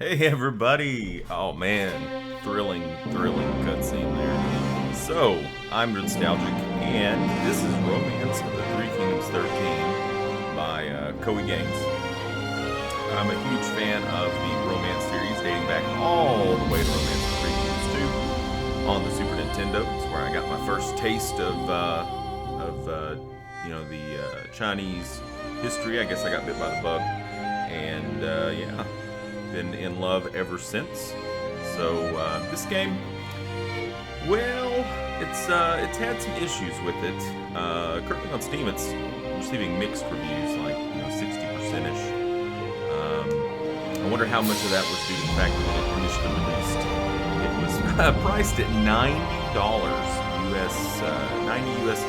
Hey everybody! Oh man, thrilling cutscene there. So, I'm Nerdstalgic, and this is Romance of the Three Kingdoms 13 by Koei Games. I'm a huge fan of the Romance series, dating back all the way to Romance of the Three Kingdoms 2 on the Super Nintendo. It's where I got my first taste of the Chinese history. I guess I got bit by the bug, and yeah. Been in love ever since. So this game, well, it's had some issues with it. Currently on Steam, it's receiving mixed reviews, like 60%ish. I wonder how much of that was due to the fact that when it initially released, it was priced at $90 US,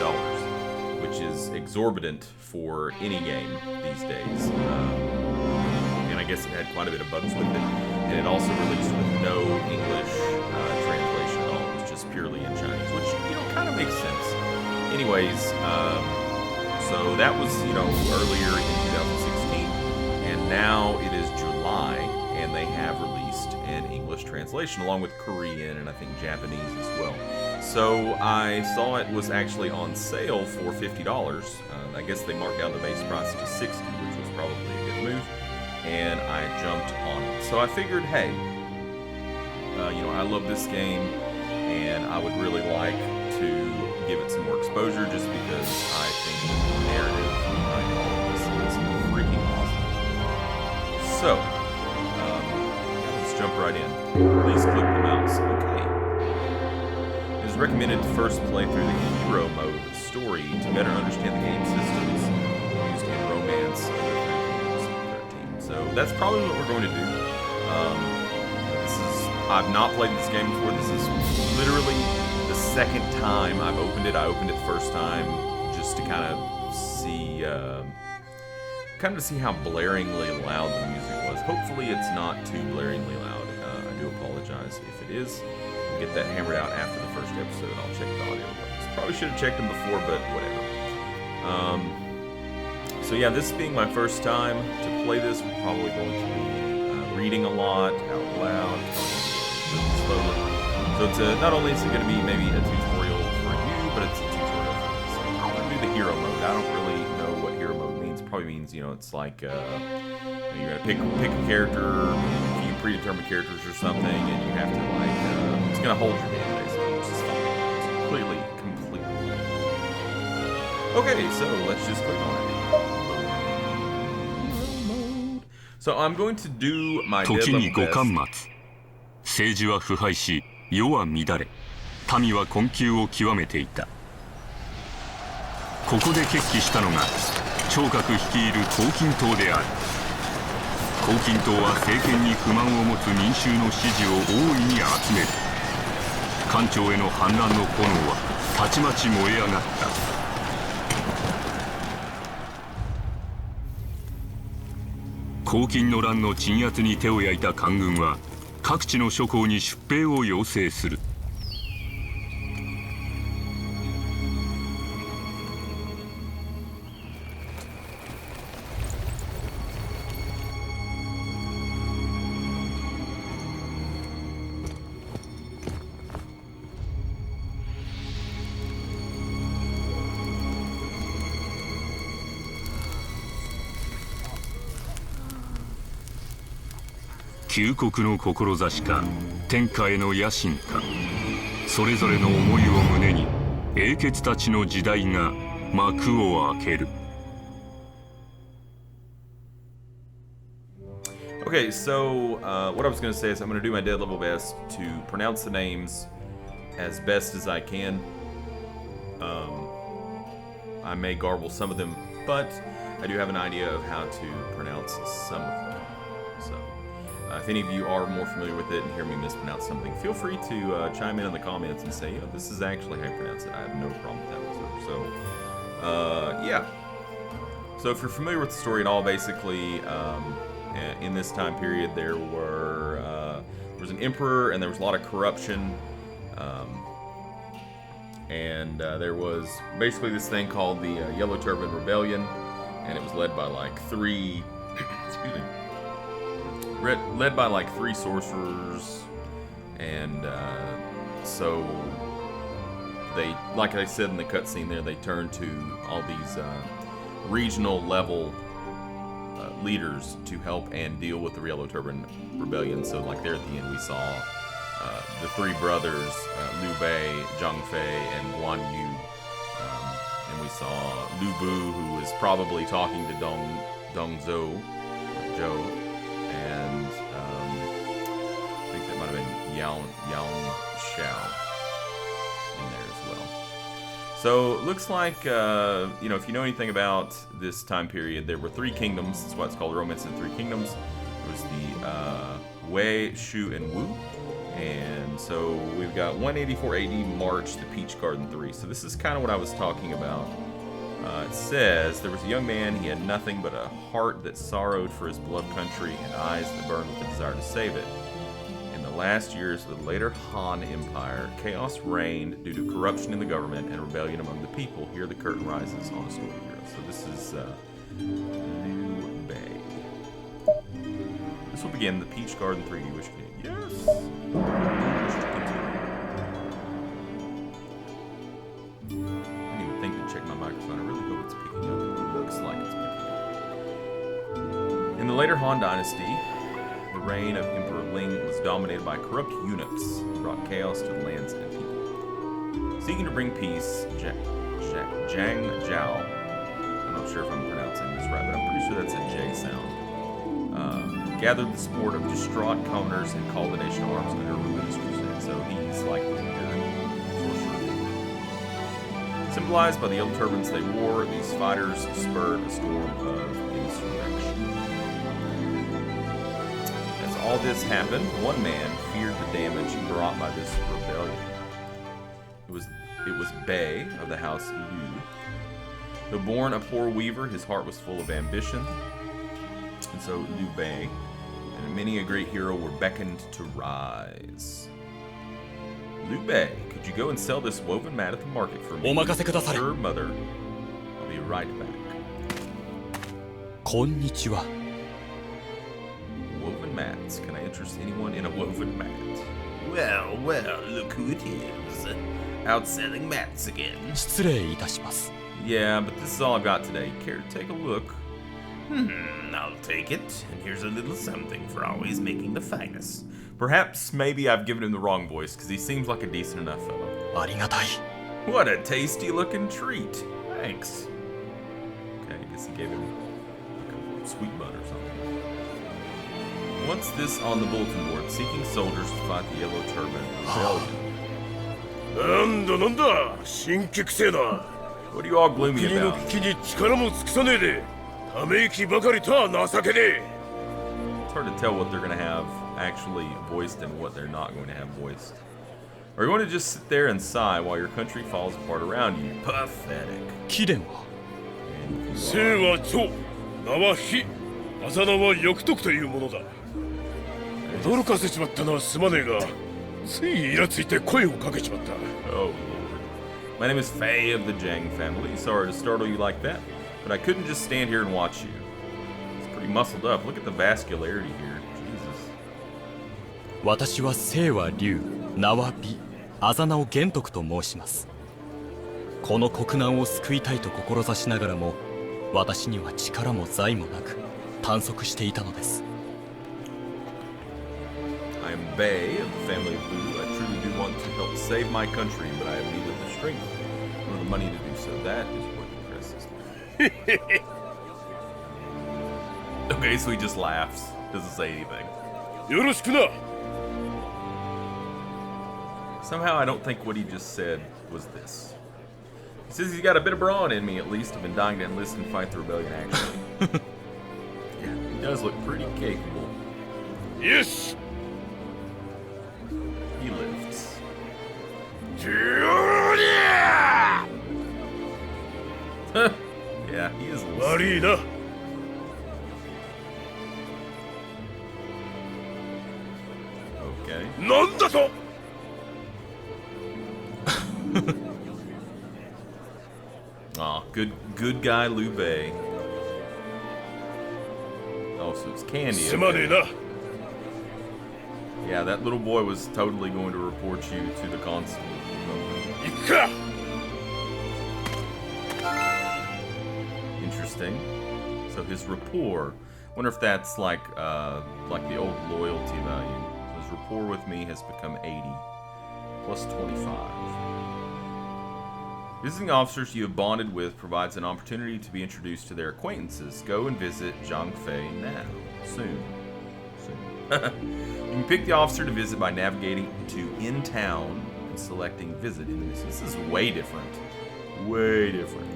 which is exorbitant for any game these days. I guess it had quite a bit of bugs with it, and it also released with no English translation at all. It was just purely in Chinese, which kind of makes sense. Anyways, so that was earlier in 2016, and now it is July, and they have released an English translation along with Korean and I think Japanese as well. So I saw it was actually on sale for $50. I guess they marked down the base price to $60, which was probably a good move. And I jumped on it. So I figured, hey, I love this game, and I would really like to give it some more exposure just because I think the narrative behind all of this is freaking awesome. So, let's jump right in. Please click the mouse. Okay. It is recommended to first play through the hero mode story to better understand the game systems used in Romance. So that's probably what we're going to do. I've not played this game before. This is literally the second time I've opened it. I opened it the first time just to kind of see how blaringly loud the music was. Hopefully it's not too blaringly loud. I do apologize if it is. We'll get that hammered out after the first episode. I'll check the audio levels. Probably should have checked them before, but whatever. So yeah, this being my first time to play this, we're probably going to be reading a lot out loud, slowly. So it's not only is it going to be maybe a tutorial for you, but it's a tutorial for me. So I'm going to do the hero mode. I don't really know what hero mode means. It probably means it's like you're going to pick a character, a few predetermined characters or something, and you have to it's going to hold your hand basically, which is fine. It's completely fine. Okay, so let's just click on it. So I'm going to do my dead 時 level に五 best. 巻末政治は腐敗し世は乱れ民は困窮を極めていたここで決起したのが聴覚率いる黄巾党である黄巾党は政権に不満を持つ民衆の支持を大いに集める官庁への反乱の炎はたちまち燃え上がった黄巾の乱の鎮圧に手を焼いた官軍は各地の諸侯に出兵を要請する旧国の志か天下への野心かそれぞれの思いを胸に英傑たちの時代が幕を開ける Okay, so what I was going to say is I'm going to do my dead level best to pronounce the names as best as I can. I may garble some of them, but I do have an idea of how to pronounce some of them. So if any of you are more familiar with it and hear me mispronounce something, feel free to chime in the comments and say, this is actually how you pronounce it. I have no problem with that whatsoever. So, yeah. So if you're familiar with the story at all, basically, in this time period, there was an emperor and there was a lot of corruption. And there was basically this thing called the Yellow Turban Rebellion, and it was led by like three, excuse me, led by like 3 sorcerers, and so they, like I said in the cutscene there, they turn to all these regional level leaders to help and deal with the Yellow Turban Rebellion. So like there at the end we saw the 3 brothers, Liu Bei, Zhang Fei, and Guan Yu. And we saw Lu Bu, who was probably talking to Dong Zhou, and I think that might have been Yang Xiao in there as well. So it looks like, you know, if you know anything about this time period, there were 3 kingdoms. That's why it's called Romance in 3 Kingdoms. It was the Wei, Shu, and Wu. And so we've got 184 AD March, the Peach Garden 3. So this is kind of what I was talking about. It says, there was a young man, he had nothing but a heart that sorrowed for his beloved country and eyes that burned with the desire to save it. In the last years of the later Han Empire, chaos reigned due to corruption in the government and rebellion among the people. Here the curtain rises on a story of heroes. So this is Liu Bei. This will begin the Peach Garden 3. You wish to continue? Yes! Wish to continue. I didn't even think to check my microphone. I really hope it's picking up. It looks like it's picking up. In the later Han Dynasty, the reign of Emperor Ling was dominated by corrupt eunuchs who brought chaos to the lands and people. Seeking to bring peace, Zhang Zhao, I'm not sure if I'm pronouncing this right, but I'm pretty sure that's a J sound, gathered the support of distraught commoners and called the nation to arms under religious crusade. So he's like the sorcerer. Symbolized by the yellow turbans they wore, these fighters spurred a storm of insurrection. As all this happened, one man feared the damage brought by this rebellion. It was Bei of the house Yu. Though born a poor weaver, his heart was full of ambition. And so Liu Bei and many a great hero were beckoned to rise. Liu Bei, could you go and sell this woven mat at the market for me? Sure, mother. I'll be right back. Konnichiwa. Woven mats. Can I interest anyone in a woven mat? Well, look who it is. Out selling mats again. 失礼いたします。 Yeah, but this is all I've got today. Care to take a look? I'll take it. And here's a little something for always making the finest. Perhaps, maybe I've given him the wrong voice, because he seems like a decent enough fellow. ありがたい。 What a tasty looking treat. Thanks. Okay, I guess he gave him like a sweet bun or something. What's this on the bulletin board? Seeking soldiers to fight the Yellow Turban Rebellion. なんだ新規性だ What are you all gloomy 国の about? 危機に力も尽くさねえでため息ばかりとは情けねえ It's hard to tell what they're going to have actually voiced and what they're not going to have voiced. Are you going to just sit there and sigh while your country falls apart around you? Pathetic. 貴殿は And you 生 are. は長名は非あざ名は欲徳というものだ驚かせちまったのはすまねえがついイラついて声をかけちまった Oh, Lord. My name is Faye of the Zhang family. Sorry to startle you like that, but I couldn't just stand here and watch you. It's pretty muscled up. Look at the vascularity here. Jesus. 私は清和龍名は美あざ名を玄徳と申します。この国難を救いたいと志しながらも私には力も財もなく短足していたのです。 I am Bei of the family of Boo. I truly do want to help save my country, but I have neither the strength nor the money to do so. That is what impresses me. Okay, so he just laughs. Doesn't say anything. よろしくな Somehow I don't think what he just said was this. He says he's got a bit of brawn in me, at least. I've been dying to enlist and fight the rebellion, actually. Yeah, he does look pretty capable. よし He lifts. ジュリア Yeah, he is a little... 悪いな Okay. なんだと Aw, good guy Liu Bei. Oh, so it's candy. すまねえ Okay. な Yeah, that little boy was totally going to report you to the constable. Ikka! Interesting. So his rapport. Wonder if that's like the old loyalty value. So his rapport with me has become 80 plus 25. Visiting officers you have bonded with provides an opportunity to be introduced to their acquaintances. Go and visit Zhang Fei now. Soon. You can pick the officer to visit by navigating to in town and selecting visit enemies. This is way different. Way different.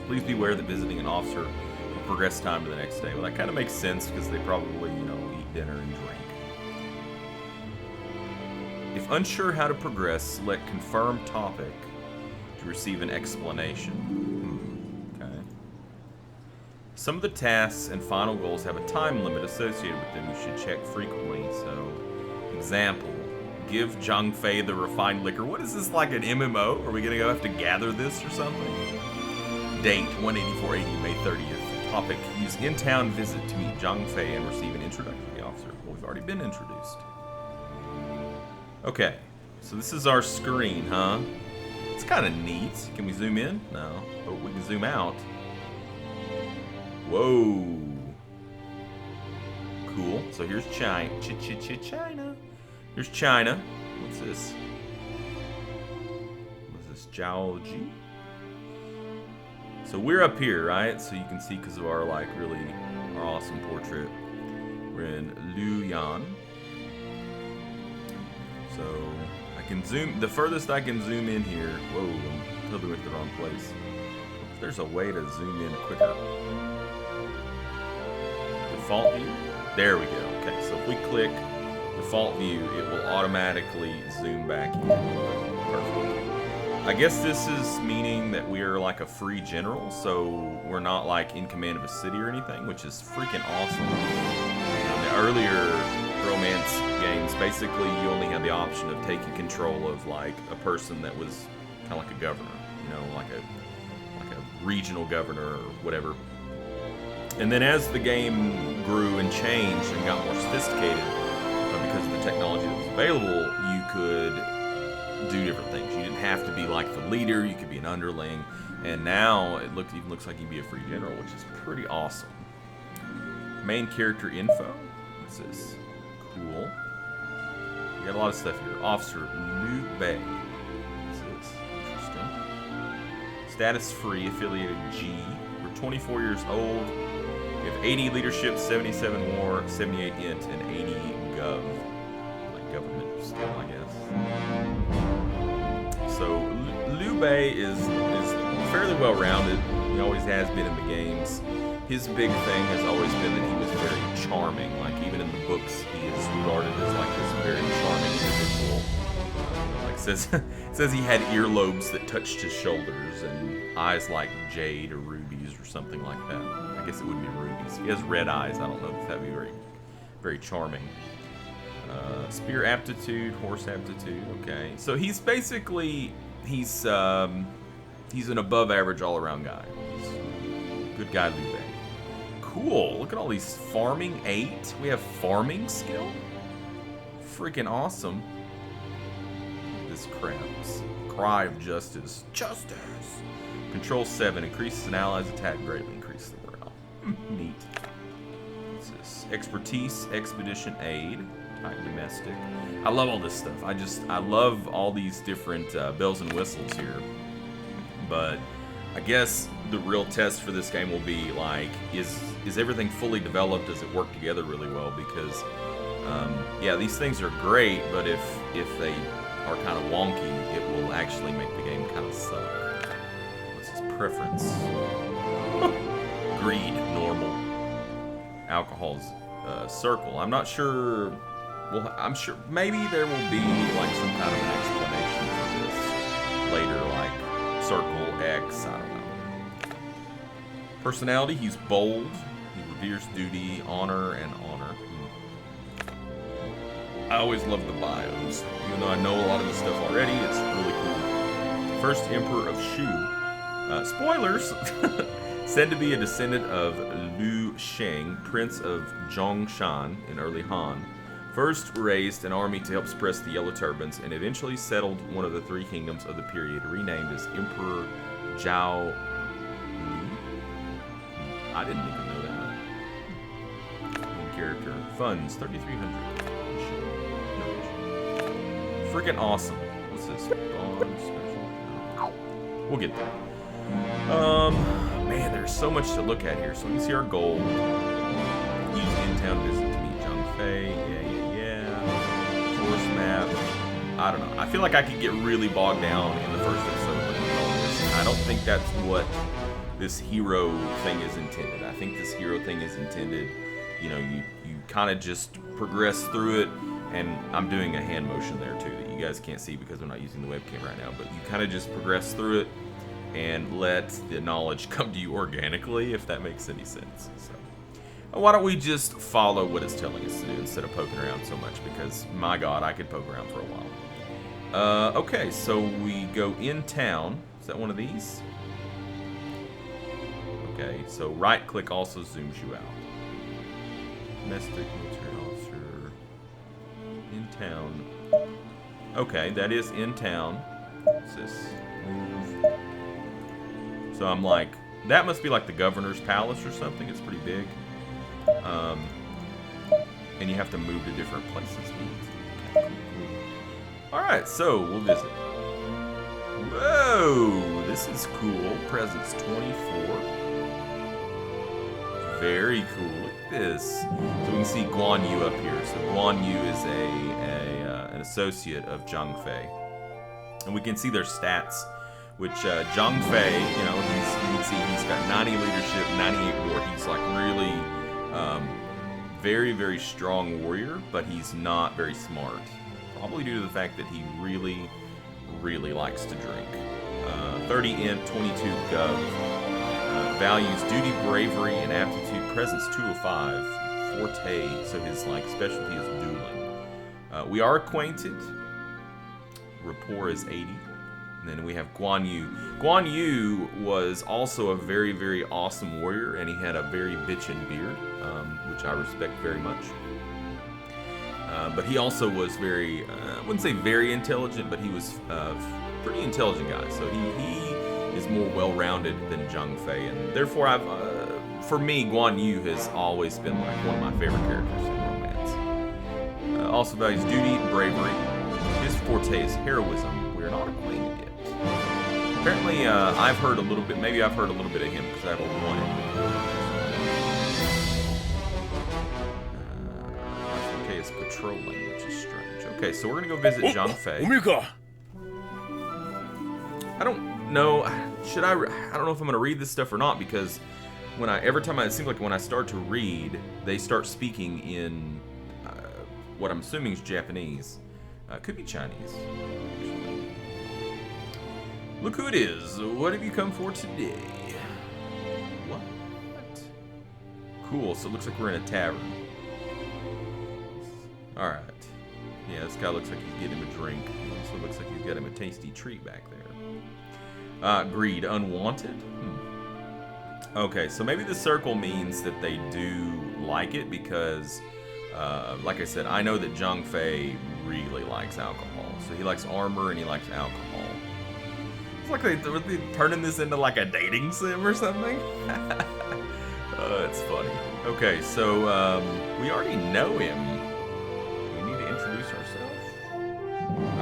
Please be aware that visiting an officer will progress time to the next day. Well, that kind of makes sense because they probably, eat dinner and drink. If unsure how to progress, select confirm topic to receive an explanation. Okay. Some of the tasks and final goals have a time limit associated with them you should check frequently. So, example, give Zhang Fei the refined liquor. What is this, like an MMO? Are we going to have to gather this or something? Date, 18480, May 30th. Topic, use in-town visit to meet Zhang Fei and receive an introduction to the officer. Well, we've already been introduced. Okay, so this is our screen, huh? It's kind of neat. Can we zoom in? No. Oh, we can zoom out. Whoa. Cool. So here's China. China. Here's China. What's this? What's this? Jiaoji? So we're up here, right? So you can see because of our, our awesome portrait. We're in Luoyang. So I can zoom, the furthest I can zoom in here. Whoa, I'm totally went to the wrong place. If there's a way to zoom in quicker. Default view? There we go. Okay, so if we click default view, it will automatically zoom back in. Perfect. I guess this is meaning that we are like a free general, so we're not like in command of a city or anything, which is freaking awesome. The earlier romance games, basically you only had the option of taking control of like a person that was kind of like a governor, like a regional governor or whatever. And then as the game grew and changed and got more sophisticated, because of the technology that was available, you could do different things. You didn't have to be like the leader, you could be an underling, and now it even looks like you can be a free general, which is pretty awesome. Main character info. What's this? Cool. We got a lot of stuff here. Officer Liu Bei. What's this? Interesting. Status free, affiliated G. We're 24 years old. We have 80 leadership, 77 war, 78 int, and 80 gov. Like government skill, I guess. So Liu Bei is fairly well rounded. He always has been in the games. His big thing has always been that he was very charming. Like even in the books, he is regarded as like this very charming individual. Like says he had earlobes that touched his shoulders and eyes like jade or rubies or something like that. I guess it would be rubies. He has red eyes. I don't know if that'd be very, very charming. Spear aptitude, horse aptitude. Okay, so he's basically he's an above average all around guy. He's a good guy, Liu Bei. Cool. Look at all these farming 8. We have farming skill. Freaking awesome. This cry of justice. Justice. Control 7 increases an ally's attack greatly. Increases the morale. Neat. What's this? Expertise, expedition aid. Type domestic. I love all this stuff. I love all these different bells and whistles here. But I guess the real test for this game will be like, is everything fully developed? Does it work together really well? Because yeah, these things are great, but if they are kind of wonky, it will actually make the game kind of suck. What's his preference? Greed, normal. Alcohol's circle. I'm not sure. Well, I'm sure maybe there will be like some kind of an explanation for this later, like circle X. I don't know. Personality, he's bold. He reveres duty, honor, and honor. I always love the bios. Even though I know a lot of this stuff already, it's really cool. First Emperor of Shu. Spoilers! Said to be a descendant of Liu Sheng, Prince of Zhongshan in early Han. First raised an army to help suppress the Yellow Turbans, and eventually settled one of the 3 kingdoms of the period, renamed as Emperor Zhao. I didn't even know that. Main character. Funds, 3,300. Freaking awesome. What's this? Bond special? No. We'll get there. Man, there's so much to look at here. So we can see our goal. Use in-town visit to meet Zhang Fei. Yeah. Force map. I don't know. I feel like I could get really bogged down in the first episode looking at all this. I don't think that's what this hero thing is intended. I think this hero thing is intended, you know, you kind of just progress through it, and I'm doing a hand motion there too that you guys can't see because I'm not using the webcam right now, but you kind of just progress through it and let the knowledge come to you organically, if that makes any sense. So why don't we just follow what it's telling us to do instead of poking around so much, because my god, I could poke around for a while. Okay, so we go in town. Is that one of these? Okay, so right click also zooms you out. Domestic military officer. In town. Okay, that is in town. What's this? Move. So I'm like, that must be like the governor's palace or something. It's pretty big. And you have to move to different places. Alright, so we'll visit. Whoa, this is cool. Presence 24. Very cool. Look at this. So we can see Guan Yu up here. So Guan Yu is an associate of Zhang Fei. And we can see their stats, which Zhang Fei, you know, you can see he's got 90 leadership, 98 war. He's like really very, very strong warrior, but he's not very smart. Probably due to the fact that he really, really likes to drink. 30 int, 22 gov. Values duty, bravery, and aptitude. Presence 205. Forte. So his like specialty is dueling. We are acquainted. Rapport is 80. And then we have Guan Yu. Guan Yu was also a very, very awesome warrior, and he had a very bitchin' beard, which I respect very much. But he also was very, I wouldn't say very intelligent, but he was a pretty intelligent guy. So he is more well-rounded than Zhang Fei, and therefore for me, Guan Yu has always been like one of my favorite characters in romance. Also values duty and bravery. His forte is heroism. We're not acquainted yet. Apparently, I've heard a little bit. Maybe I've heard a little bit of him because I have a 1 in. My forte is patrolling, which is strange. Okay, so we're gonna go visit Zhang Fei. I don't know. Should I? I don't know if I'm gonna read this stuff or not, because every time it seems like when I start to read, they start speaking in what I'm assuming is Japanese. Could be Chinese. Actually. Look who it is. What have you come for today? What? Cool. So it looks like we're in a tavern. All right. Yeah, this guy looks like he's getting him a drink. Also looks like he's got him a tasty treat back there. Greed, unwanted. Okay, so maybe the circle means that they do like it because, like I said, I know that Zhang Fei really likes alcohol. So he likes armor and he likes alcohol. It's like they're turning this into like a dating sim or something. It's funny. Okay, so we already know him. Do we need to introduce ourselves? I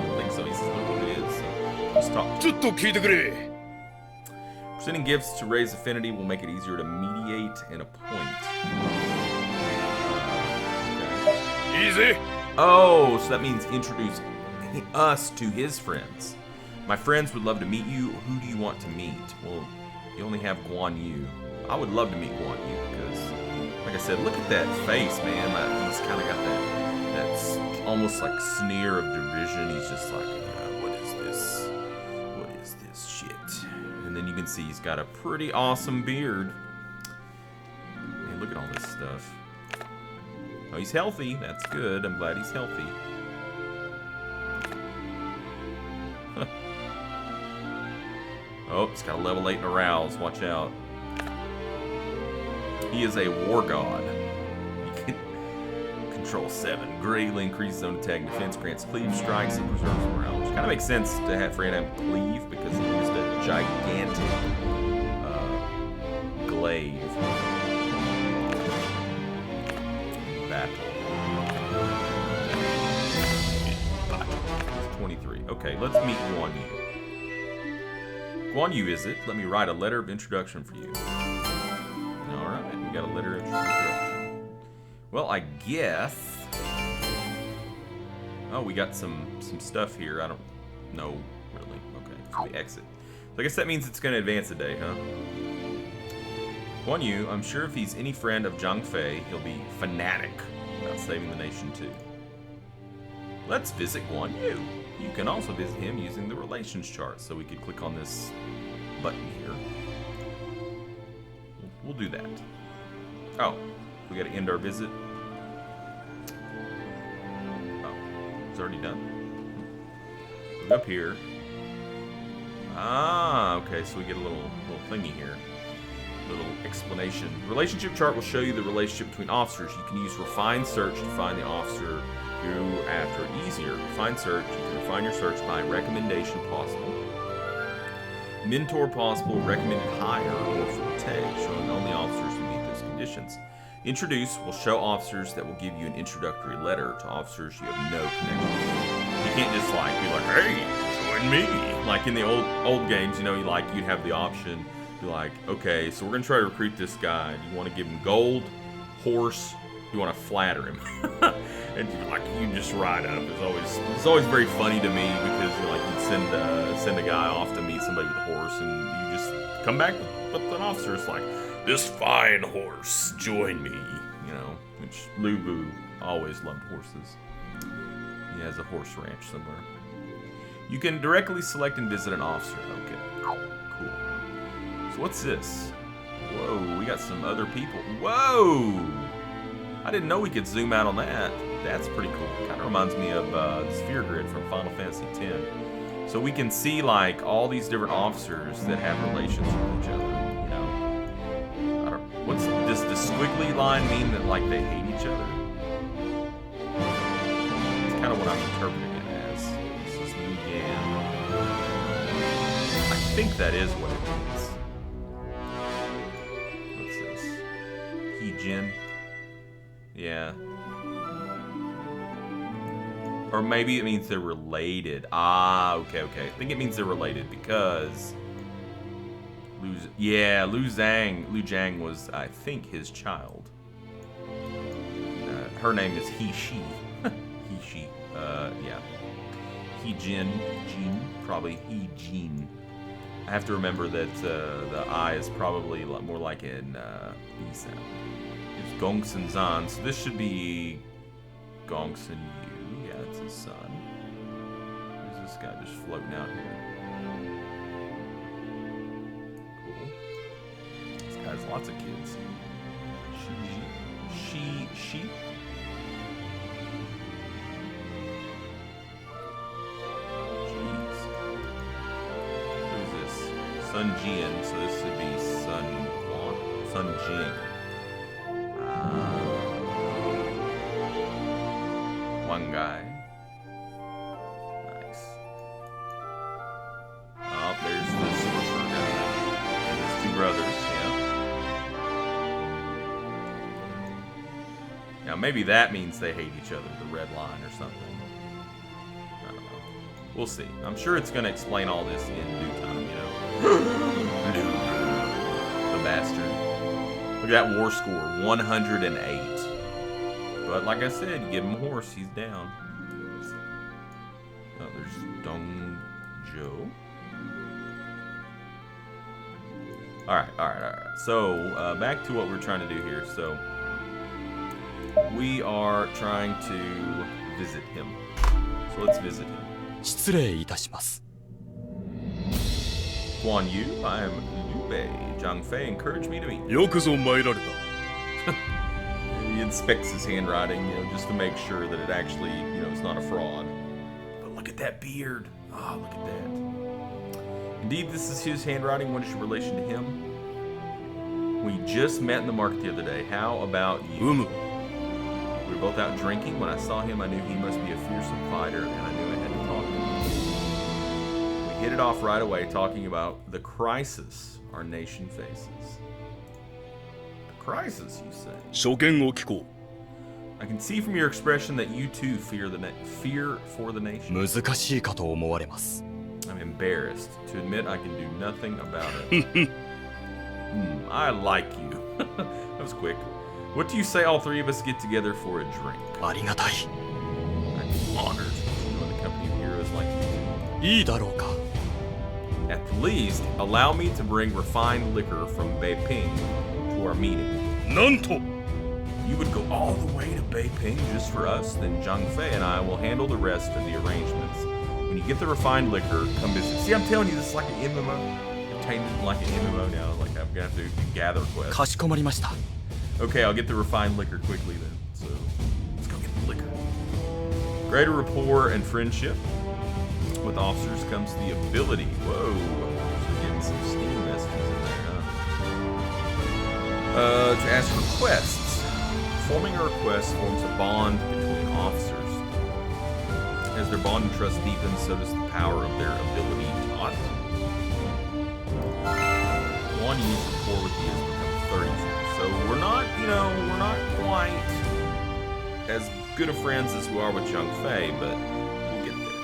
don't think so. He says look what it is. So let's talk. Presenting gifts to raise affinity will make it easier to mediate and appoint. Okay. Easy. Oh, so that means introduce us to his friends. My friends would love to meet you. Who do you want to meet? Well, you only have Guan Yu. I would love to meet Guan Yu because, like I said, look at that face, man. He's kind of got that's almost like sneer of derision. He's just like, what is this? What is this shit? And then you can see he's got a pretty awesome beard. Man, look at all this stuff. Oh, he's healthy. That's good. I'm glad he's healthy. Oh, he's got a level 8 in arouse. Watch out. He is a war god. He can Control 7. Greatly increases zone attack and defense, grants cleave strikes, and preserves morale. Which kind of makes sense to have for him to have cleave because he used a gigantic glaive. Battle. 23. Okay, let's meet Guan Yu. Guan Yu, is it? Let me write a letter of introduction for you. Alright, we got a letter of introduction. Well, I guess... Oh, we got some stuff here. I don't know, really. Okay, so we exit. So I guess that means it's going to advance a day, huh? Guan Yu, I'm sure if he's any friend of Zhang Fei, he'll be fanatic about saving the nation too. Let's visit Guan Yu. You can also visit him using the relations chart, so we could click on this button here. We'll do that. Oh, we got to end our visit. Oh, it's already done. Look up here. Ah, okay, so we get a little thingy here. Little explanation. Relationship chart will show you the relationship between officers. You can use refined search to find the officer you're after easier. Refined search, you can refine your search by recommendation possible, mentor possible, recommended hire, or forte, showing only officers who meet those conditions. Introduce will show officers that will give you an introductory letter to officers you have no connection with. You can't just like be like, hey, join me. Like in the old games, you know, you'd have the option. You're like, okay, so we're gonna try to recruit this guy. You want to give him gold, horse. You want to flatter him, and you just ride up. It's always very funny to me because you'd send a guy off to meet somebody with a horse, and you just come back with an officer. It's like, this fine horse, join me. You know, which Lu Bu always loved horses. He has a horse ranch somewhere. You can directly select and visit an officer. Okay, cool. So what's this? Whoa, we got some other people. Whoa! I didn't know we could zoom out on that. That's pretty cool. Kind of reminds me of the sphere grid from Final Fantasy X. So we can see like all these different officers that have relations with each other. You know, does the squiggly line mean that like they hate each other? It's kind of what I'm interpreting it as. This is Liu Yan. I think that is what it means. What's this? He Jin. Yeah. Or maybe it means they're related. Ah, okay. I think it means they're related because Liu Zhang was, I think, his child. Her name is He She. He She. Yeah. He Jin, probably He Jin. I have to remember that the I is probably more like an E sound. Gongsun Zan, so this should be Gongsun Yu. Yeah, that's his son. Who's this guy just floating out here? Cool. This guy has lots of kids. She. Jeez. Who's this? Sun Jian, so this would be Sun Jing. One guy. Nice. Oh, there's the sorcerer guy. And his two brothers, yeah. Now maybe that means they hate each other, the red line or something. I don't know. We'll see. I'm sure it's going to explain all this in due time, you know. The bastard. Look at that war score, 108. But like I said, you give him a horse, he's down. Oh, there's Dong Jo. Alright. So, back to what we're trying to do here. So, we are trying to visit him. So let's visit him. 失礼いたします。 Guan Yu, I am Liu Bei. Zhang Fei encouraged me to meet you. よくぞ参られた。 He inspects his handwriting, you know, just to make sure that it actually, you know, is not a fraud. But look at that beard. Oh, look at that. Indeed, this is his handwriting. What is your relation to him? We just met in the market the other day. How about you? We were both out drinking. When I saw him, I knew he must be a fearsome fighter, and I knew I had to talk to him. We hit it off right away, talking about the crisis our nation faces. The crisis, you say? 所見を聞こ I can see from your expression that you too fear for the nation. 難しいかと思われます。 I'm embarrassed to admit I can do nothing about it. I like you. That was quick. What do you say all three of us get together for a drink? ありがたい。 I'm honored to join the company of heroes like you. いいだろうか。 At the least, allow me to bring refined liquor from Beiping to our meeting. う。なんと You would go all the way to Beiping just for us, then Zhang Fei and I will handle the rest of the arrangements. When you get the refined liquor, come visit. See, I'm telling you, this is like an MMO. Obtained it like an MMO now. Like I'm gonna have to gather quests. かしこまりました。 Okay, I'll get the refined liquor quickly then. So let's go get the liquor. Greater rapport and friendship. With officers comes the ability. Whoa, so getting some Steam messages in there, huh? To ask for quests. Forming a request forms a bond between officers. As their bond and trust deepens, so does the power of their ability taught. One use rapport with you has become 30. So we're not, we're not quite as good of friends as we are with Zhang Fei, but we'll get there.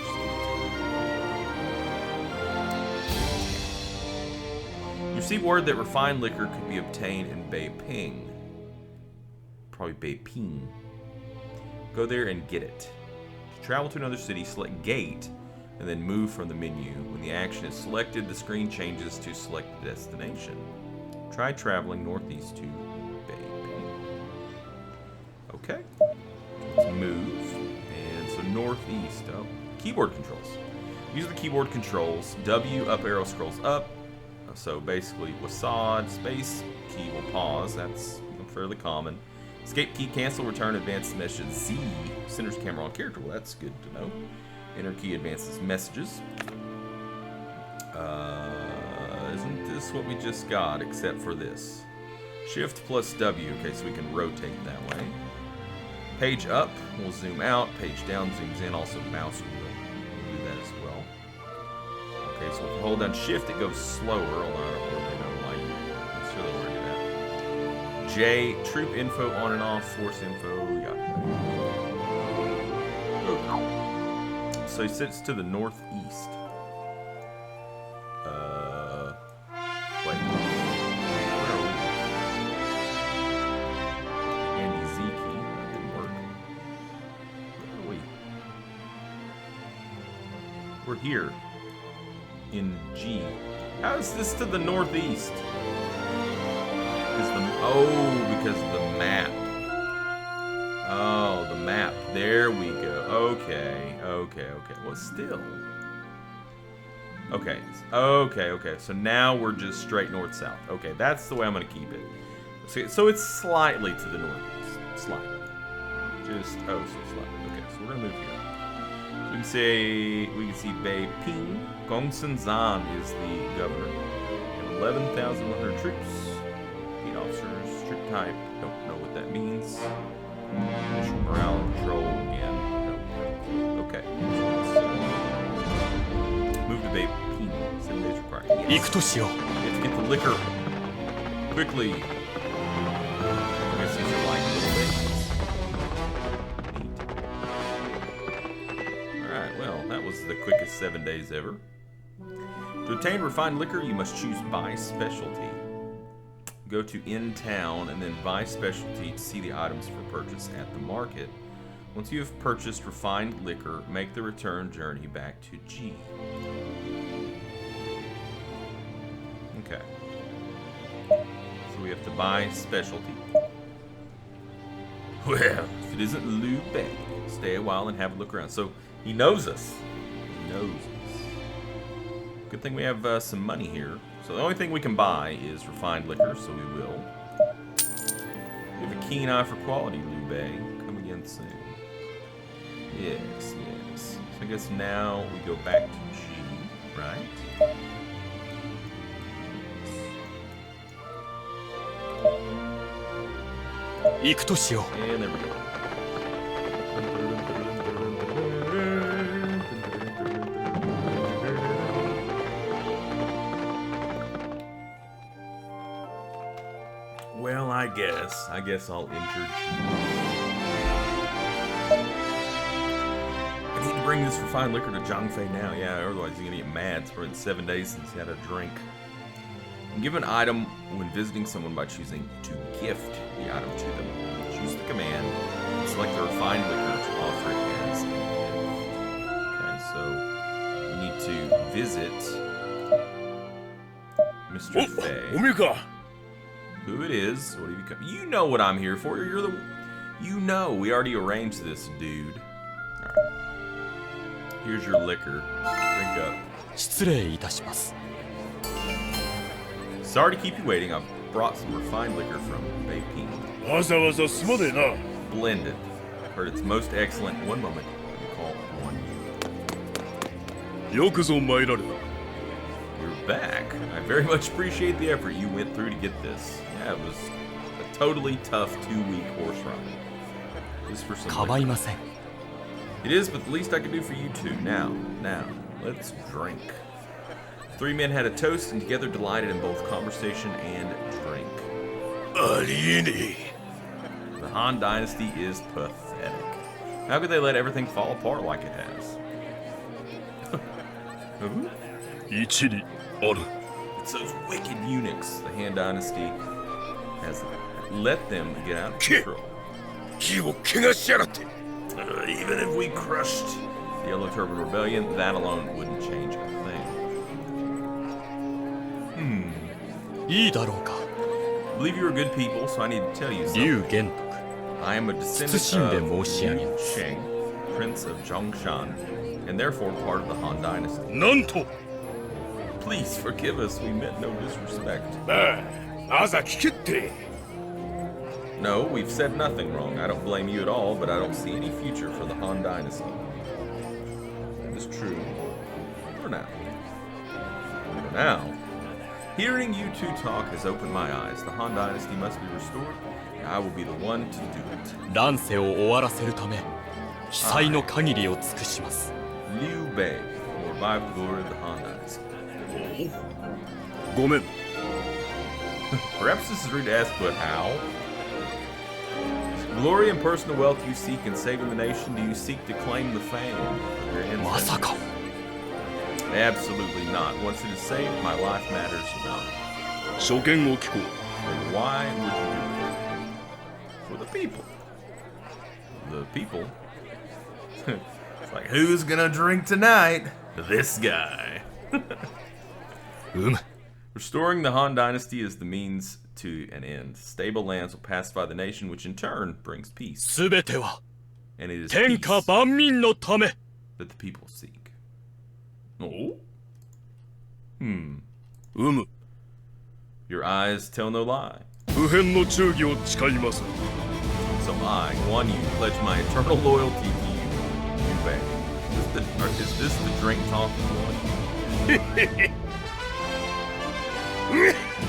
You received word that refined liquor could be obtained in Beiping. Probably Beiping. Go there and get it. To travel to another city, select Gate, and then move from the menu. When the action is selected, the screen changes to select the destination. Try traveling northeast to Beiping. Okay. Let's move. And so northeast. Oh, keyboard controls. Use the keyboard controls. W, up arrow scrolls up. So basically, WASD, space, key will pause. That's fairly common. Escape key, cancel, return, advance message. Z centers camera on character. Well, that's good to know. Enter key advances messages. Isn't this what we just got, except for this? Shift plus W, okay, so we can rotate that way. Page up, we'll zoom out. Page down, zooms in. Also mouse wheel, we'll do that as well. Okay, so if you hold down Shift, it goes slower. Although I don't really know why I'm sure they'll argue that. J, troop info on and off, force info, So he sits to the northeast. Wait. Where are we? Andy Z key. That didn't work. Where are we? We're here. In G. How is this to the northeast? Because of the map. Oh, the map. There we go. Okay. Well, still. Okay. So now we're just straight north-south. Okay, that's the way I'm going to keep it. So it's slightly to the northeast. Slightly. Just, so slightly. Okay, so we're going to move here. We can see Beiping. Gongsun Zan is the governor. And 11,100 troops. 8 officers. Troop type. Don't know what that means. Initial morale and control again. No. Okay. Move to Beiping. 7 days required. Yes. 行くとしよう。 Let's get the liquor. Quickly. I guess these are like little babies. Alright, well, that was the quickest 7 days ever. To obtain refined liquor, you must choose Buy Specialty. Go to In Town and then Buy Specialty to see the items for purchase at the market. Once you have purchased refined liquor, make the return journey back to G. Okay. So we have to buy specialty. Well, if it isn't Liu Bei, stay a while and have a look around. So he knows us. He knows us. Good thing we have some money here. So the only thing we can buy is refined liquor, so we will. We have a keen eye for quality, Liu Bei. Come again soon. Yes. So I guess now we go back to G, right?行くとしよう。 And there we go. guess. I guess I'll enter. I need to bring this refined liquor to Zhang Fei now. Yeah, otherwise he's gonna get mad. It's been 7 days since he had a drink. Give an item when visiting someone by choosing to gift the item to them. Choose the command and select the refined liquor to offer it as a gift. Okay, so we need to visit Mr. Fei. Who it is? What have you come? You know what I'm here for. You're the. You know we already arranged this, dude. All right. Here's your liquor. Drink up. 失礼いたします。 Sorry to keep you waiting. I brought some refined liquor from Beiping. わざわざすまねえな。 Blended. Heard it's most excellent. One moment. Let me call on you. よくぞ参られた。 You're back. I very much appreciate the effort you went through to get this. Yeah, it was a totally tough 2-week horse ride. Just for some. 構いません。 It is, but the least I can do for you two. Now, let's drink. Three men had a toast and together delighted in both conversation and drink. ありえね The Han Dynasty is pathetic. How could they let everything fall apart like it has? Who? え。一理ある。 It's those wicked eunuchs the Han Dynasty has let them get out of control. 木を怪我しやがって。 Even if we crushed the Yellow Turban Rebellion, that alone wouldn't change a thing. いいだろうか。 I believe you're good people, so I need to tell you 劉 something. 玄徳。 I am a descendant 謹んで of 申し上げます。 Sheng, Prince of Zhongshan, and therefore part of the Han Dynasty. なんと。 Please forgive us, we meant no disrespect. ああ、まずは聞けって。 No, we've said nothing wrong. I don't blame you at all, but I don't see any future for the Han Dynasty. That is true. For now. For now, hearing you two talk has opened my eyes. The Han Dynasty must be restored, and I will be the one to do it. 乱世を終わらせるため、司祭の限りを尽くします。 Liu Bei will revive the glory of the Han Dynasty. ごめん。 Perhaps this is rude to ask, but how? Glory and personal wealth you seek in saving the nation, do you seek to claim the fame of your ancestors? まさか。 Absolutely not. Once it is saved, my life matters not. 所見を聞こう。 Why would you do it? For the people. The people? It's like, who's gonna drink tonight? This guy. うむ。 Restoring the Han Dynasty is the means to an end. Stable lands will pacify the nation, which in turn brings peace. すべては And it is 天下 peace 万民のため。 that the people seek. Oh? うむ。 Your eyes tell no lie. 不変の忠義を誓います。 So I, one you, pledge my eternal loyalty to you, Liu Bei. Is this the drink talking one?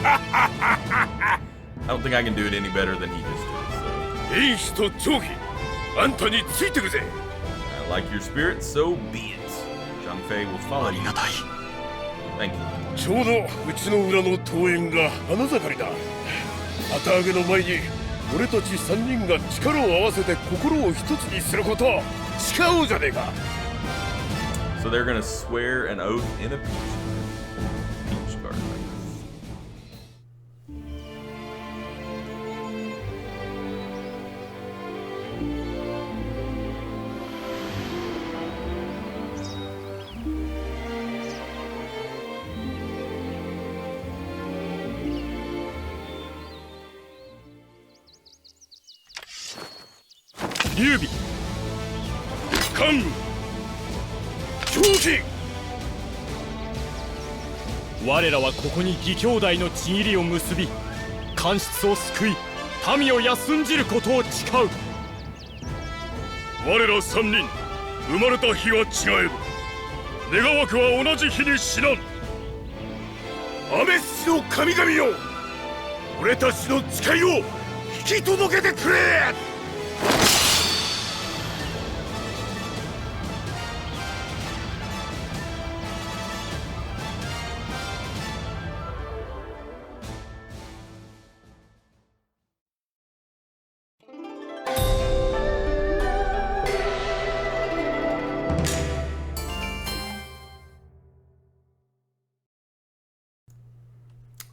I don't think I can do it any better than he just did, 英士と長義、あんたについてくぜ。 so. I like your spirit, so be it. Zhang Fei will follow あり you. がたい。 Thank you. ちょうどうちの裏の桃園が花盛りだ。旗揚げの前に俺たち3人が力を合わせて心を一つにすることを誓おうじゃねえか。 So they're gonna swear an oath in a peach garden.劉備、関羽、長義。我らはここに義兄弟のちぎりを結び、官室を救い、民を休んじることを誓う。我ら3人生まれた日は違えど願わくは同じ日に死なん。アメスの神々よ、俺たちの誓いを引き届けてくれ。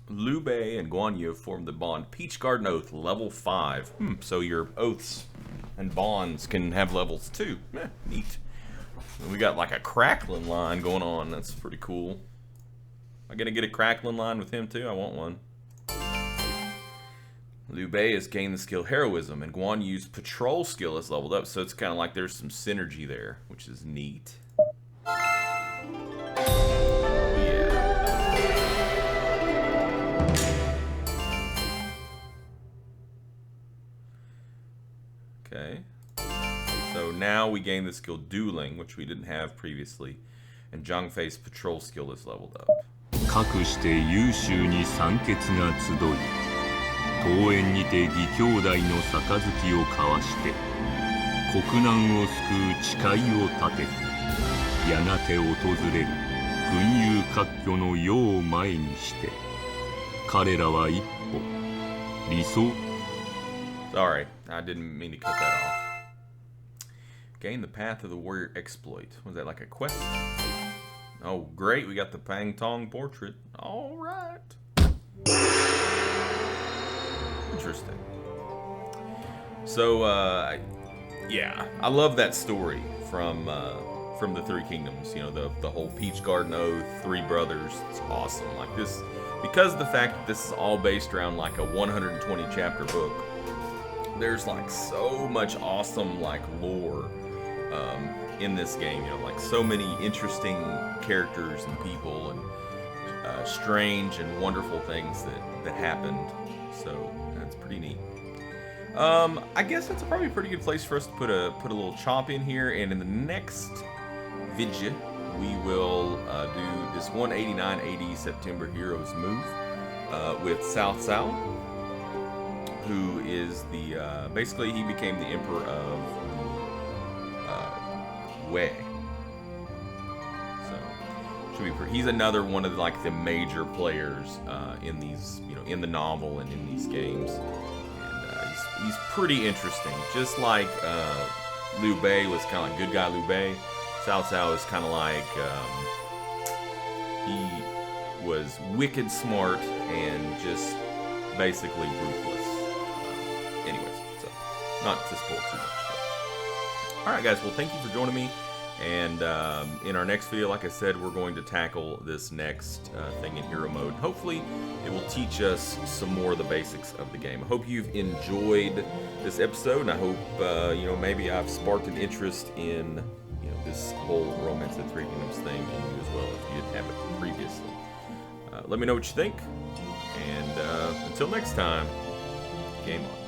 Liu Bei and Guan Yu formed the bond Peach Garden Oath, level 5. So your oaths and bonds can have levels too. Neat. And we got like a crackling line going on. That's pretty cool. Am I gonna get a crackling line with him too? I want one. Liu Bei has gained the skill Heroism, and Guan Yu's Patrol skill is leveled up, so it's kind of like there's some synergy there, which is neat. Okay. So now we gain the skill Dueling, which we didn't have previously, and Zhang Fei's Patrol skill is leveled up. かくして優秀に酸欠が集い桃園にて義兄弟の杯を交わして国難を救う誓いを立てやがて訪れる群雄割拠の世を前にして彼らは一歩理想 Sorry, I didn't mean to cut that off. Gain the Path of the Warrior exploit. Was that like a quest? Oh, great, we got the Pang Tong portrait. All right. Interesting. So, yeah, I love that story from the Three Kingdoms. You know, the whole Peach Garden Oath, Three Brothers. It's awesome. Like this, because of the fact that this is all based around like a 120 chapter book. There's like so much awesome like lore in this game. You know, like so many interesting characters and people and strange and wonderful things that happened. So that's pretty neat. I guess that's probably a pretty good place for us to put a little chop in here. And in the next video, we will do this 189 AD September Heroes move with Cao Cao, who is the basically he became the emperor of Wei. So should be he's another one of like the major players in these, you know, in the novel and in these games. And he's pretty interesting. Just like Liu Bei was kind of like good guy Liu Bei, Cao Cao is kind of like he was wicked smart and just basically ruthless. Anyways, so not to spoil too much. All right, guys. Well, thank you for joining me. And in our next video, like I said, we're going to tackle this next thing in hero mode. Hopefully, it will teach us some more of the basics of the game. I hope you've enjoyed this episode, and I hope you know, maybe I've sparked an interest in, you know, this whole Romance of the Three Kingdoms thing in you as well if you didn't have it previously. Let me know what you think, and until next time, game on.